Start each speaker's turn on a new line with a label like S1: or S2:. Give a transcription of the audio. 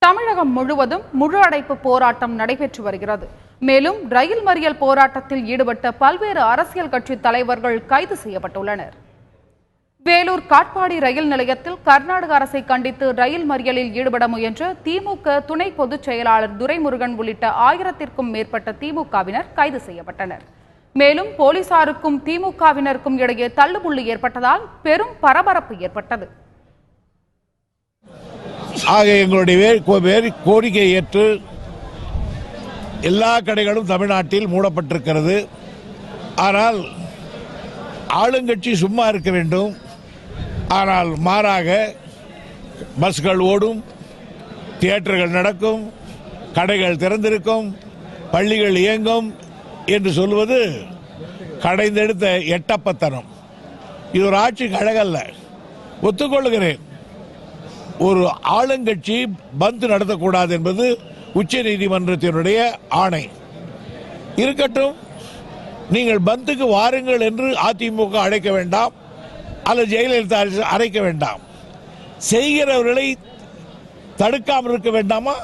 S1: தமிழகம் முழுவதும் முழு அடைப்பு போராட்டம் நடைபெற்று வருகிறது. மேலும் ரயில் மறியல் போராட்டத்தில் ஈடுபட்ட பல்வேறு அரசியல் கட்சி தலைவர்கள் கைது செய்யப்பட்டுள்ளனர். வேலூர் காட்பாடி ரயில் நிலையத்தில் கர்நாடக அரசை கண்டித்து ரயில் மறியலில் ஈடுபட முயன்ற திமுக துணை பொதுச் செயலாளர் துரைமுருகன் உள்ளிட்ட 1000த்திற்கும் மேற்பட்ட திமுகவினர் கைது செய்யப்பட்டனர். மேலும் போலீசாருக்கும் திமுகவினருக்கும் இடையே தள்ளுமுள்ளு ஏற்பட்டதால் பெரும் பரபரப்பு ஏற்பட்டது.
S2: ஆக எங்களுடைய கோரிக்கையை ஏற்று எல்லா கடைகளும் தமிழ்நாட்டில் மூடப்பட்டிருக்கிறது. ஆனால் ஆளுங்கட்சி சும்மா இருக்க வேண்டும். ஆனால் மாறாக பஸ்கள் ஓடும், தியேட்டர்கள் நடக்கும், கடைகள் திறந்திருக்கும், பள்ளிகள் இயங்கும் என்று சொல்வது கடைந்தெடுத்த எட்டப்பத்தனம். இது ஒரு ஆட்சிக்கு அழகல்ல. ஒத்துக்கொள்கிறேன், ஒரு ஆளுங்கட்சி பந்த் நடத்தக்கூடாது என்பது உச்ச நீதிமன்றத்தினுடைய ஆணை. இருக்கட்டும், நீங்கள் பந்துக்கு வாருங்கள் என்று அதிமுக அழைக்க வேண்டாம், அல்லது ஜெயலலிதா அழைக்க வேண்டாம். செய்கிறவர்களை தடுக்காமல் இருக்க வேண்டாமா?